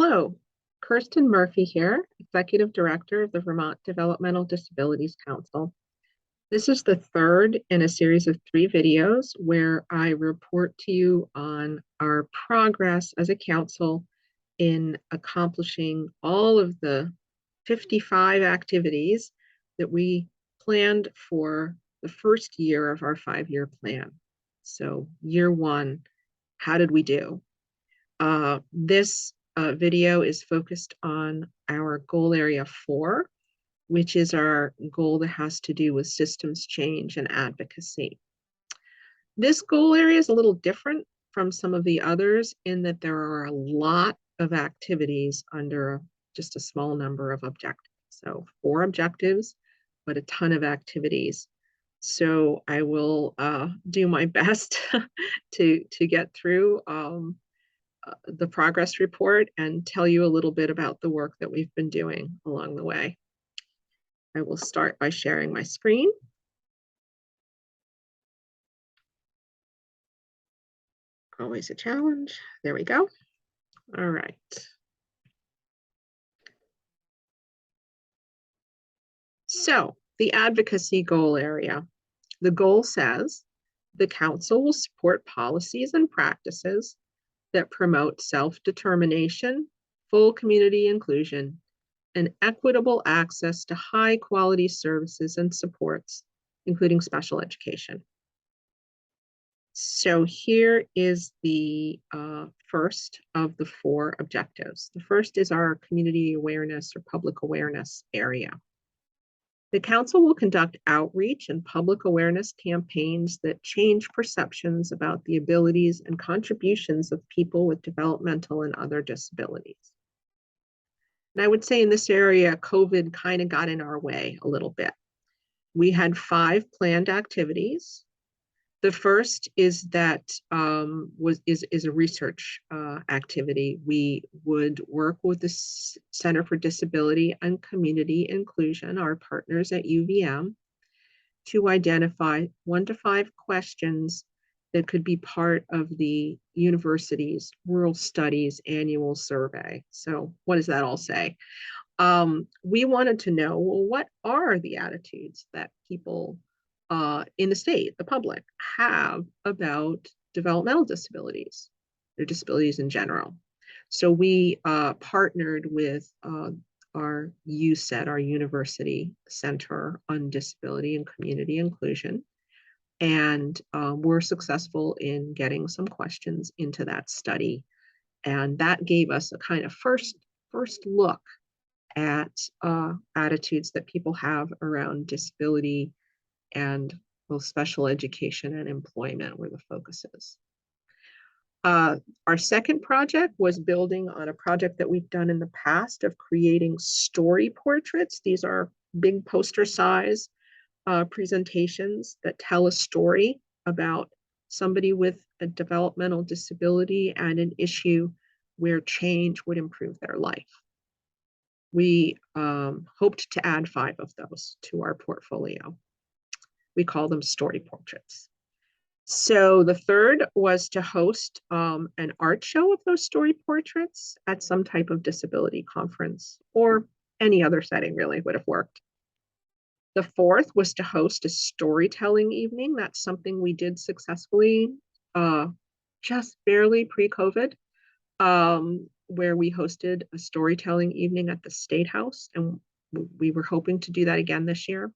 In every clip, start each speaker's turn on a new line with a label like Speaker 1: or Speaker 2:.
Speaker 1: Hello, Kirsten Murphy here, Executive Director of the Vermont Developmental Disabilities Council. This is the third in a series of 3 videos where I report to you on our progress as a council in accomplishing all of the 55 activities that we planned for the first year of our 5-year plan. So year 1, how did we do? This video is focused on our goal area 4, which is our goal that has to do with systems change and advocacy. This goal area is a little different from some of the others in that there are a lot of activities under just a small number of objectives. So 4 objectives, but a ton of activities. So I will do my best to get through the progress report and tell you a little bit about the work that we've been doing along the way. I will start by sharing my screen. Always a challenge. There we go. All right. So the advocacy goal area. The goal says the council will support policies and practices that promote self-determination, full community inclusion, and equitable access to high-quality services and supports, including special education. So here is the first of the 4 objectives. The first is our community awareness or public awareness area. The council will conduct outreach and public awareness campaigns that change perceptions about the abilities and contributions of people with developmental and other disabilities. And I would say in this area, COVID kind of got in our way a little bit. We had 5 planned activities. The first is that is a research activity. We would work with the Center for Disability and Community Inclusion, our partners at UVM, to identify 1 to 5 questions that could be part of the university's Rural Studies annual survey. So what does that all say? We wanted to know, well, what are the attitudes that people in the state, the public, have about developmental disabilities, or disabilities in general. So we partnered with our UCED, our University Center on Disability and Community Inclusion, and we're successful in getting some questions into that study. And that gave us a kind of first look at attitudes that people have around disability, and both special education and employment were the focuses. Our second project was building on a project that we've done in the past of creating story portraits. These are big poster size presentations that tell a story about somebody with a developmental disability and an issue where change would improve their life. We hoped to add 5 of those to our portfolio. We call them story portraits. So the third was to host an art show of those story portraits at some type of disability conference, or any other setting really would have worked. The fourth was to host a storytelling evening. That's something we did successfully just barely pre-COVID, where we hosted a storytelling evening at the State House, and we were hoping to do that again this year.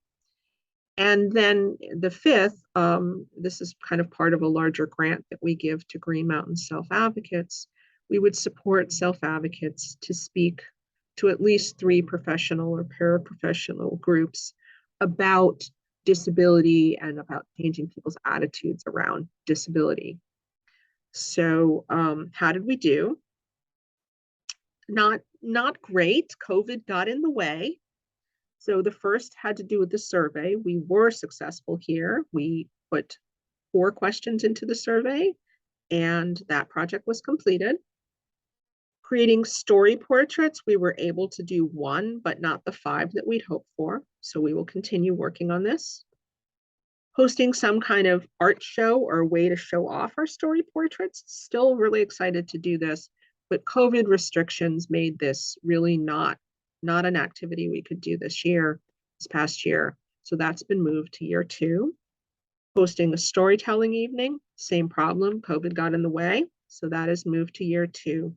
Speaker 1: And then the 5th, this is kind of part of a larger grant that we give to Green Mountain Self-Advocates. We would support self-advocates to speak to at least 3 professional or paraprofessional groups about disability and about changing people's attitudes around disability. So how did we do? Not great. COVID got in the way. So the first had to do with the survey. We were successful here. We put 4 questions into the survey, and that project was completed. Creating story portraits, we were able to do 1, but not the 5 that we'd hoped for. So we will continue working on this. Hosting some kind of art show or way to show off our story portraits. Still really excited to do this, but COVID restrictions made this really not an activity we could do this past year. So that's been moved to year 2. Hosting a storytelling evening, same problem, COVID got in the way. So that is moved to year 2.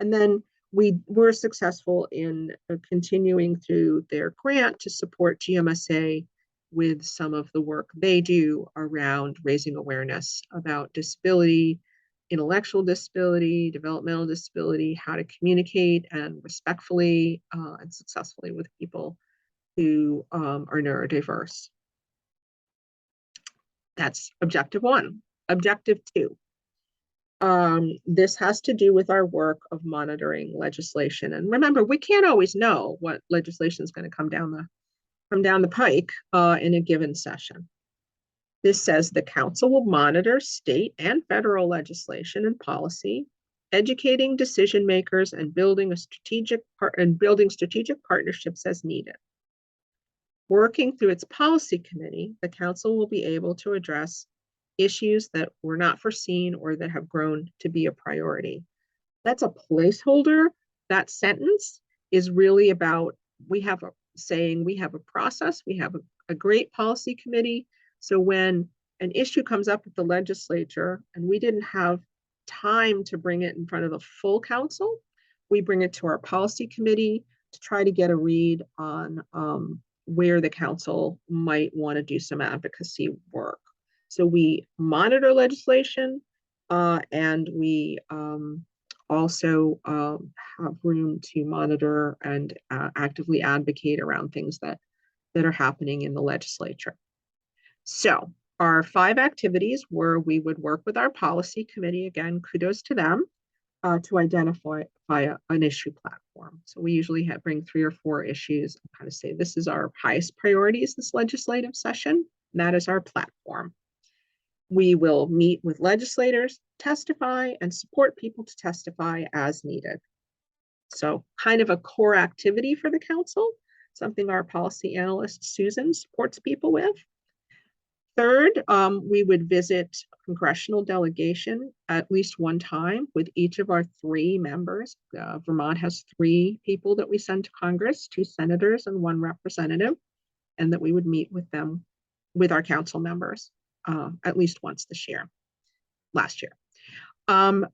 Speaker 1: And then we were successful in continuing through their grant to support GMSA with some of the work they do around raising awareness about disability, intellectual disability, developmental disability, how to communicate and respectfully and successfully with people who are neurodiverse. That's objective 1. Objective 2. This has to do with our work of monitoring legislation. And remember, we can't always know what legislation is going to come down the pike in a given session. This says the council will monitor state and federal legislation and policy, educating decision makers and building strategic partnerships as needed. Working through its policy committee, the council will be able to address issues that were not foreseen or that have grown to be a priority. That's a placeholder. That sentence is really about, we have a process, we have a great policy committee. So when an issue comes up at the legislature and we didn't have time to bring it in front of the full council, we bring it to our policy committee to try to get a read on where the council might want to do some advocacy work. So we monitor legislation and we also have room to monitor and actively advocate around things that are happening in the legislature. So our 5 activities were, we would work with our policy committee, again, kudos to them, to identify an issue platform. So we usually bring 3 or 4 issues and kind of say, this is our highest priorities this legislative session. And that is our platform. We will meet with legislators, testify, and support people to testify as needed. So kind of a core activity for the council, something our policy analyst, Susan, supports people with. Third, we would visit congressional delegation at least one time with each of our 3 members. Vermont has 3 people that we send to Congress, 2 senators and 1 representative, and that we would meet with them, with our council members, at least once last year.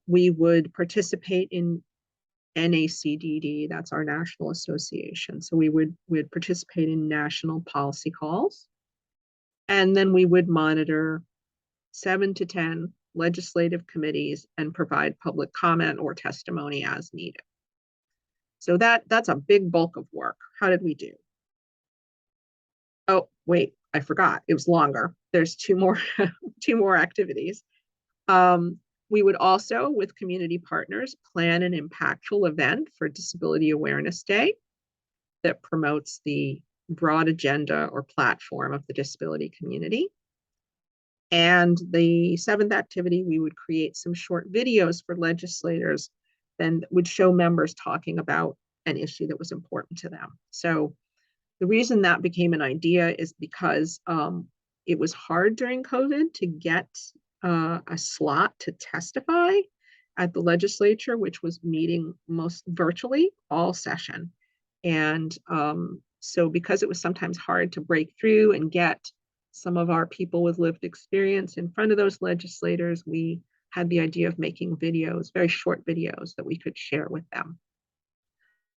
Speaker 1: We would participate in NACDD, that's our national association. So we would participate in national policy calls. And then we would monitor 7 to 10 legislative committees and provide public comment or testimony as needed. So that's a big bulk of work. How did we do? Oh, wait, I forgot. It was longer. There's 2 more activities. We would also, with community partners, plan an impactful event for Disability Awareness Day that promotes the broad agenda or platform of the disability community. And the 7th activity, we would create some short videos for legislators that would show members talking about an issue that was important to them. So the reason that became an idea is because it was hard during COVID to get a slot to testify at the legislature, which was meeting most virtually all session. And so because it was sometimes hard to break through and get some of our people with lived experience in front of those legislators, we had the idea of making videos, very short videos that we could share with them.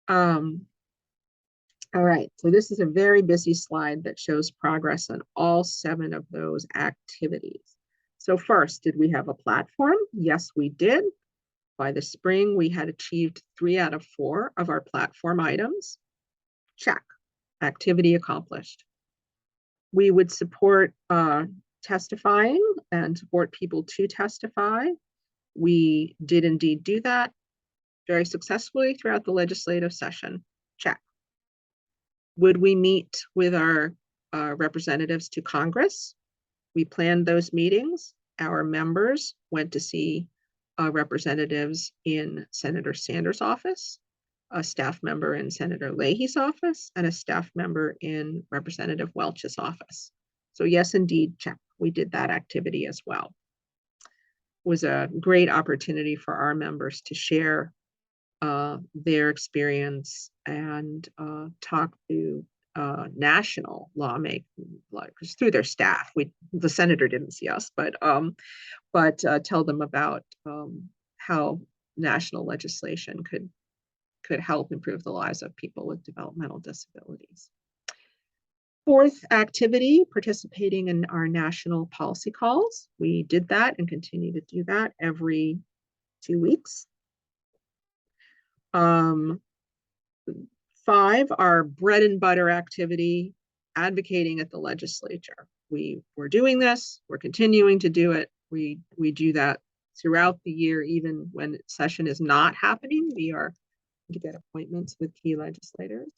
Speaker 1: All right, so this is a very busy slide that shows progress on all 7 of those activities. So first, did we have a platform? Yes, we did. By the spring, we had achieved 3 out of 4 of our platform items. Check, activity accomplished. We would support testifying and support people to testify. We did indeed do that very successfully throughout the legislative session. Check. Would we meet with our representatives to Congress? We planned those meetings. Our members went to see representatives in Senator Sanders' office, a staff member in Senator Leahy's office, and a staff member in Representative Welch's office. So yes, indeed, check. We did that activity as well. was a great opportunity for our members to share their experience and talk to national lawmakers, like through their staff. The senator didn't see us, but tell them about how national legislation could help improve the lives of people with developmental disabilities. Fourth activity, participating in our national policy calls. We did that and continue to do that every 2 weeks. 5, our bread and butter activity, advocating at the legislature. We're doing this, we're continuing to do it. We do that throughout the year, even when session is not happening. We are to get appointments with key legislators,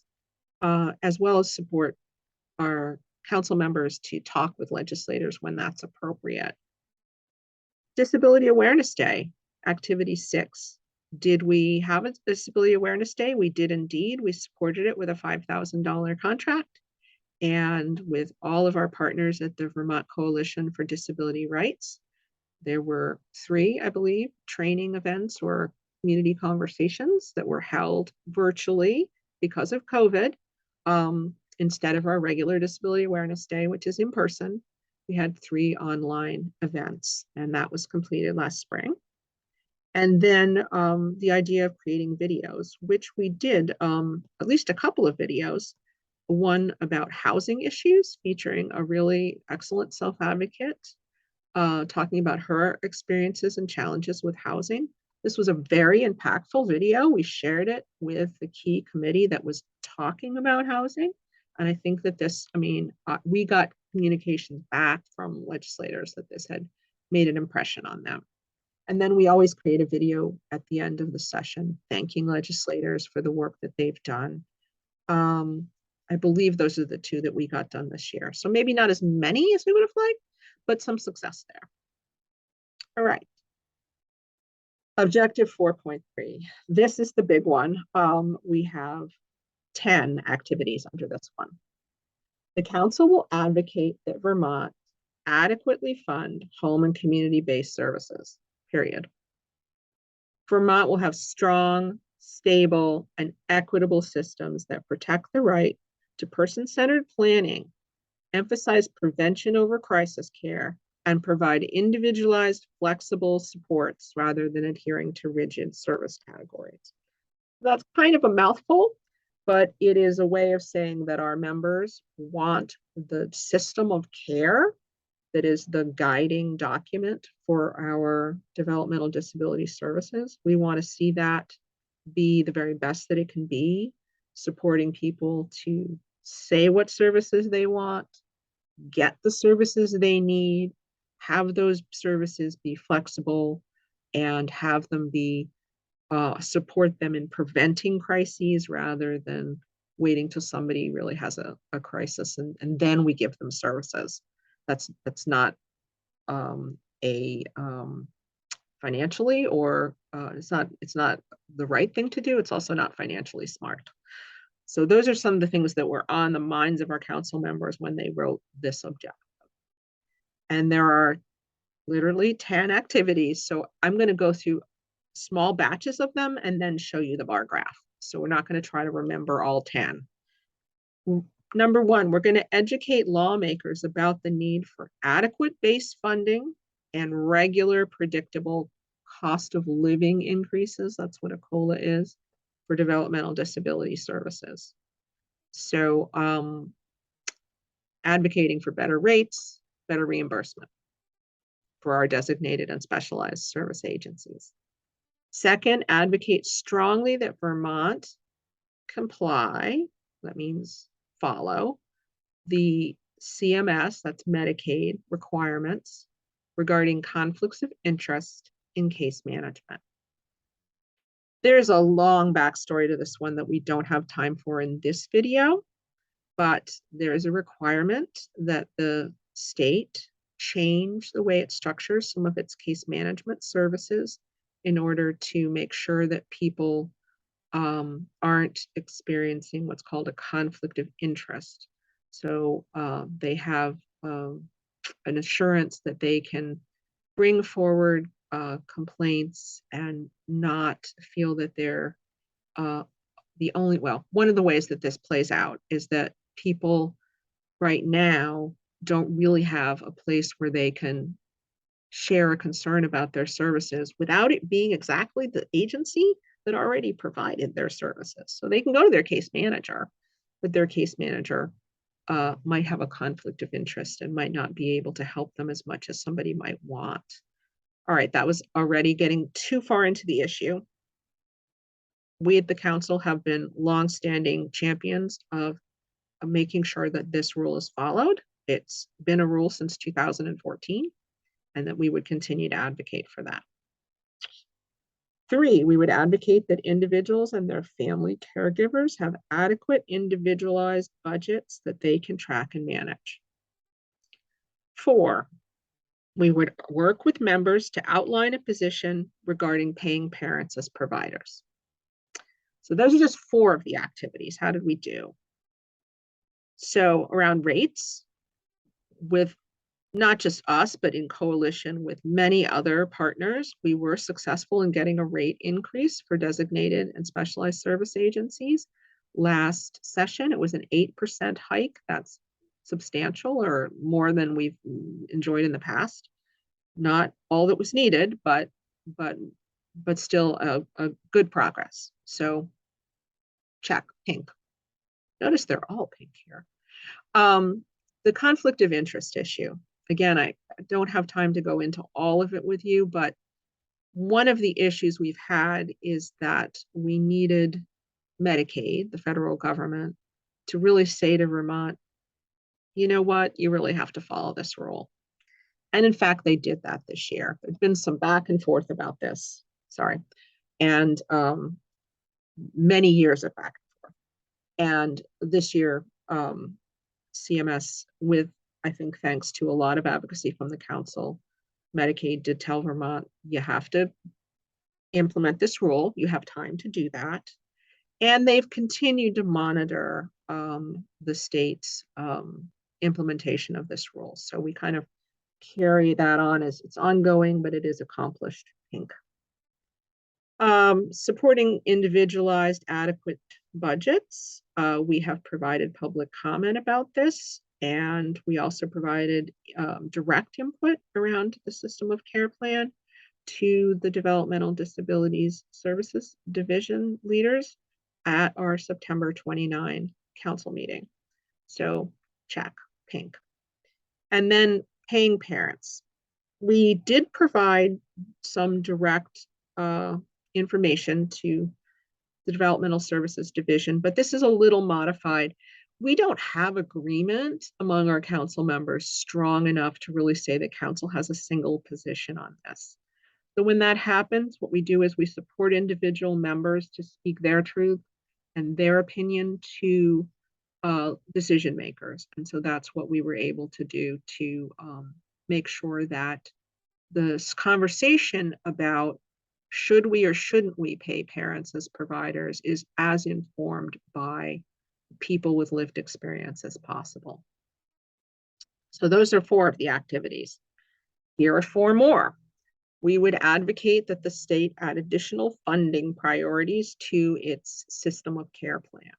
Speaker 1: as well as support our council members to talk with legislators when that's appropriate. Disability Awareness Day, activity 6. Did we have a Disability Awareness Day? We did indeed. We supported it with a $5,000 contract and with all of our partners at the Vermont Coalition for Disability Rights. There were 3, I believe, training events or community conversations that were held virtually because of COVID. Instead of our regular Disability Awareness Day, which is in person, we had 3 online events, and that was completed last spring. And then the idea of creating videos, which we did at least a couple of videos, one about housing issues featuring a really excellent self-advocate talking about her experiences and challenges with housing. This was a very impactful video. We shared it with the key committee that was talking about housing. And I think that we got communications back from legislators that this had made an impression on them. And then we always create a video at the end of the session, thanking legislators for the work that they've done. I believe those are the 2 that we got done this year. So maybe not as many as we would have liked, but some success there. All right. Objective 4.3. This is the big one. We have 10 activities under this one. The council will advocate that Vermont adequately fund home and community-based services, period. Vermont will have strong, stable, and equitable systems that protect the right to person-centered planning, emphasize prevention over crisis care, and provide individualized, flexible supports rather than adhering to rigid service categories. That's kind of a mouthful, but it is a way of saying that our members want the system of care that is the guiding document for our developmental disability services. We want to see that be the very best that it can be, supporting people to say what services they want, get the services they need, have those services be flexible, and have them be support them in preventing crises rather than waiting till somebody really has a crisis and then we give them services. That's not financially, or it's not the right thing to do. It's also not financially smart. So those are some of the things that were on the minds of our council members when they wrote this objective. And there are literally 10 activities. So I'm going to go through small batches of them and then show you the bar graph. So we're not going to try to remember all 10. Number 1, we're going to educate lawmakers about the need for adequate base funding and regular, predictable cost of living increases. That's what a COLA is for developmental disability services. So advocating for better rates, better reimbursement for our designated and specialized service agencies. Second, advocate strongly that Vermont comply, that means follow, the CMS, that's Medicaid, requirements regarding conflicts of interest in case management. There's a long backstory to this one that we don't have time for in this video, but there is a requirement that the state change the way it structures some of its case management services in order to make sure that people aren't experiencing what's called a conflict of interest. So they have an assurance that they can bring forward complaints and not feel that they're uh, one of the ways that this plays out is that people right now don't really have a place where they can share a concern about their services without it being exactly the agency that already provided their services. So they can go to their case manager, but their case manager might have a conflict of interest and might not be able to help them as much as somebody might want. All right, that was already getting too far into the issue. We at the council have been longstanding champions of making sure that this rule is followed. It's been a rule since 2014, and that we would continue to advocate for that. 3, we would advocate that individuals and their family caregivers have adequate individualized budgets that they can track and manage. 4, we would work with members to outline a position regarding paying parents as providers. So those are just 4 of the activities. How did we do? So around rates, with not just us, but in coalition with many other partners, we were successful in getting a rate increase for designated and specialized service agencies. Last session, it was an 8% hike. That's substantial, or more than we've enjoyed in the past. Not all that was needed, but still a good progress. So check, pink. Notice they're all pink here. The conflict of interest issue. Again, I don't have time to go into all of it with you, but one of the issues we've had is that we needed Medicaid, the federal government, to really say to Vermont, you know what, you really have to follow this rule. And in fact, they did that this year. There's been some back and forth about this, and many years of back and forth. And this year, CMS, with, I think, thanks to a lot of advocacy from the council, Medicaid did tell Vermont, you have to implement this rule. You have time to do that. And they've continued to monitor the state's implementation of this rule. So we kind of carry that on as it's ongoing, but it is accomplished, pink. Supporting individualized adequate budgets. We have provided public comment about this, and we also provided direct input around the system of care plan to the Developmental Disabilities Services Division leaders at our September 29 council meeting. So check, pink. And then paying parents. We did provide some direct information to the Developmental Services Division, but this is a little modified. We don't have agreement among our council members strong enough to really say that council has a single position on this. So when that happens, what we do is we support individual members to speak their truth and their opinion to decision makers. And so that's what we were able to do to make sure that this conversation about should we or shouldn't we pay parents as providers is as informed by people with lived experience as possible. So those are 4 of the activities. Here are 4 more. We would advocate that the state add additional funding priorities to its system of care plan.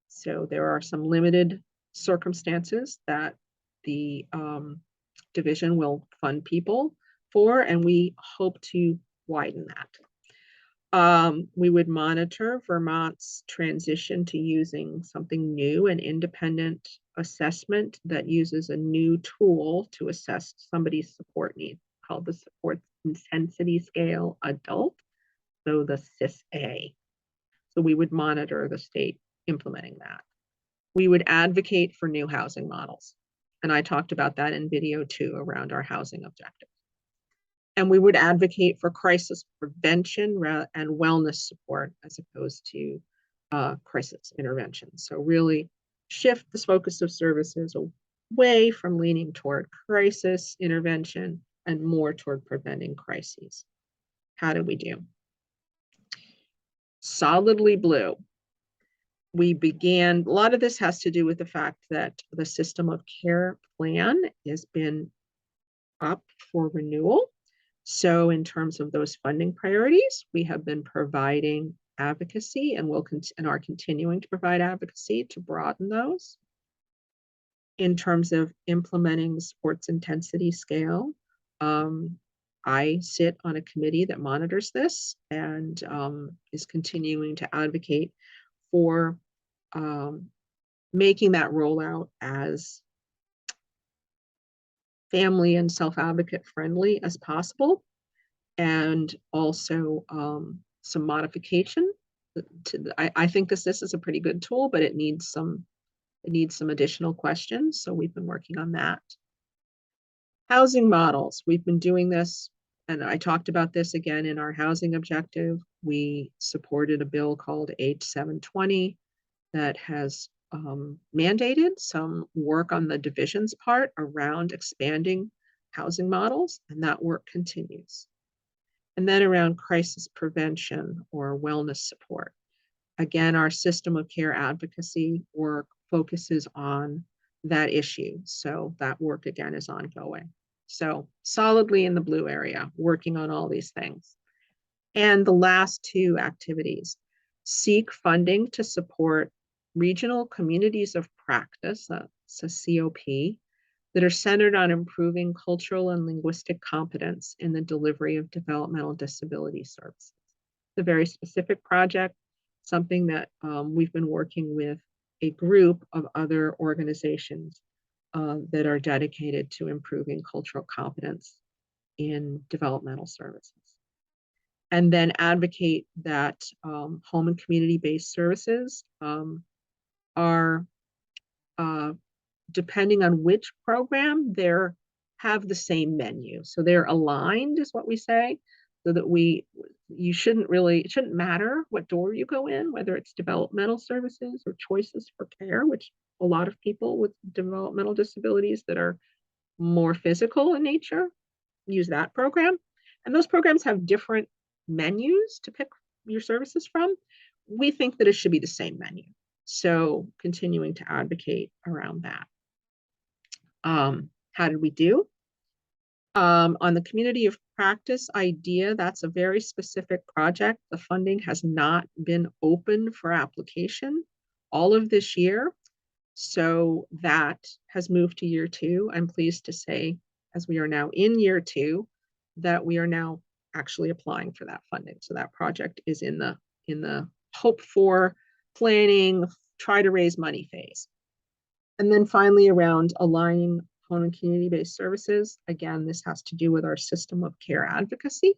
Speaker 1: So there are some limited circumstances that the division will fund people for, and we hope to widen that. We would monitor Vermont's transition to using something new, an independent assessment that uses a new tool to assess somebody's support needs, called the Support Intensity Scale Adult, so the SIS-A. So we would monitor the state implementing that. We would advocate for new housing models. And I talked about that in video 2 around our housing objectives. And we would advocate for crisis prevention and wellness support as opposed to crisis intervention. So really shift the focus of services away from leaning toward crisis intervention and more toward preventing crises. How did we do? Solidly blue. We began, a lot of this has to do with the fact that the system of care plan has been up for renewal. So in terms of those funding priorities, we have been providing advocacy and are continuing to provide advocacy to broaden those. In terms of implementing the sports intensity scale, I sit on a committee that monitors this and is continuing to advocate for um, making that rollout as family and self-advocate friendly as possible, and also some modification. I think this is a pretty good tool, but it needs some additional questions. So we've been working on that. Housing models. We've been doing this, and I talked about this again in our housing objective. We supported a bill called H720 that has mandated some work on the divisions part around expanding housing models, and that work continues. And then around crisis prevention or wellness support. Again, our system of care advocacy work focuses on that issue. So that work again is ongoing. So solidly in the blue area, working on all these things. And the last two activities, seek funding to support regional communities of practice, that's a COP, that are centered on improving cultural and linguistic competence in the delivery of developmental disability services. It's a very specific project, something that we've been working with a group of other organizations that are dedicated to improving cultural competence in developmental services. And then advocate that home and community-based services are, depending on which program, they're have the same menu. So they're aligned is what we say, so that it shouldn't matter what door you go in, whether it's developmental services or choices for care, which a lot of people with developmental disabilities that are more physical in nature use that program. And those programs have different menus to pick your services from. We think that it should be the same menu. So continuing to advocate around that. How did we do? On the community of practice idea, that's a very specific project. The funding has not been open for application all of this year. So that has moved to year 2. I'm pleased to say, as we are now in year 2, that we are now actually applying for that funding. So that project is in the hope for planning, try to raise money phase. And then finally, around aligning home and community-based services, again, this has to do with our system of care advocacy,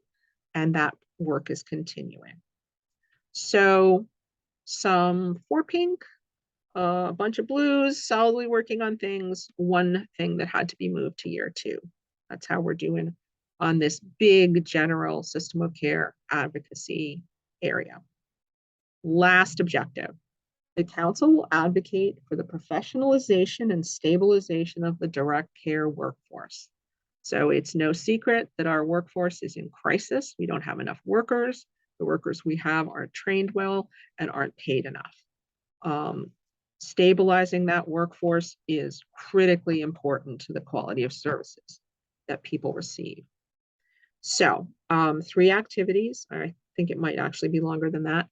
Speaker 1: and that work is continuing. So some 4 pink, a bunch of blues, solidly working on things, one thing that had to be moved to year 2. That's how we're doing on this big general system of care advocacy area. Last objective, the council will advocate for the professionalization and stabilization of the direct care workforce. So it's no secret that our workforce is in crisis. We don't have enough workers. The workers we have aren't trained well and aren't paid enough. Stabilizing that workforce is critically important to the quality of services that people receive. So 3 activities, I think it might actually be longer than that.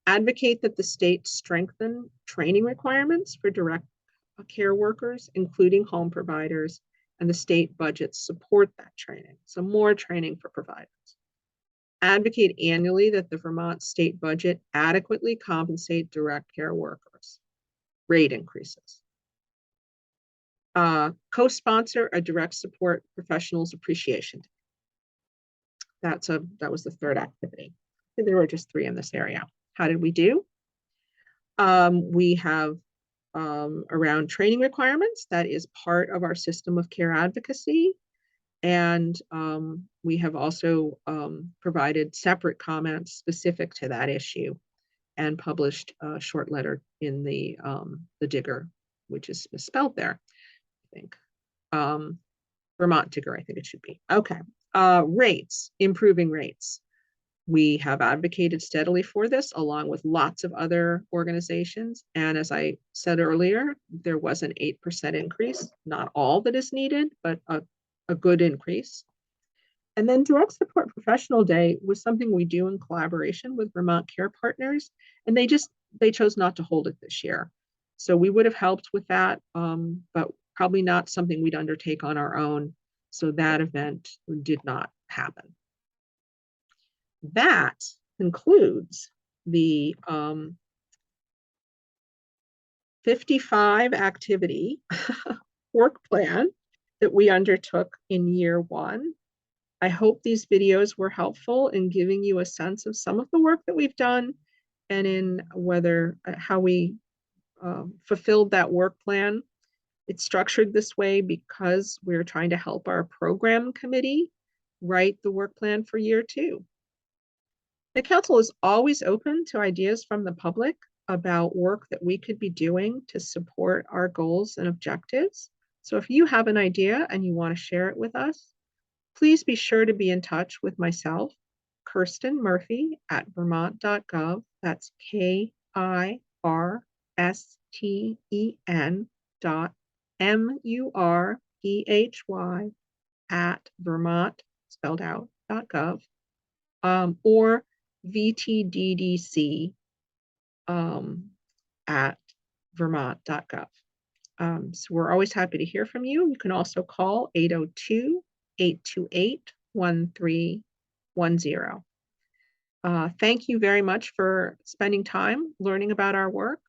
Speaker 1: Advocate that the state strengthen training requirements for direct care workers, including home providers, and the state budgets support that training. So more training for providers. Advocate annually that the Vermont state budget adequately compensate direct care workers. Rate increases. Co-sponsor a direct support professionals appreciation day. That was the 3rd activity. There were just 3 in this area. How did we do? We have around training requirements, that is part of our system of care advocacy. And we have also provided separate comments specific to that issue and published a short letter in the Digger, which is misspelled there, I think. Vermont Digger, I think it should be. Okay. Rates, improving rates. We have advocated steadily for this, along with lots of other organizations. And as I said earlier, there was an 8% increase, not all that is needed, but a good increase. And then Direct Support Professional Day was something we do in collaboration with Vermont Care Partners, and they chose not to hold it this year. So we would have helped with that, but probably not something we'd undertake on our own. So that event did not happen. That concludes the 55 activity work plan that we undertook in year one. I hope these videos were helpful in giving you a sense of some of the work that we've done and in how we fulfilled that work plan. It's structured this way because we're trying to help our program committee write the work plan for year two. The council is always open to ideas from the public about work that we could be doing to support our goals and objectives. So if you have an idea and you want to share it with us, please be sure to be in touch with myself, Kirsten Murphy at vermont.gov. That's KIRSTEN.MURPHY at Vermont, spelled out, .gov, or VTDDC at vermont.gov. So we're always happy to hear from you. You can also call 802-828-1310. Thank you very much for spending time learning about our work,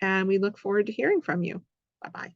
Speaker 1: and we look forward to hearing from you. Bye-bye.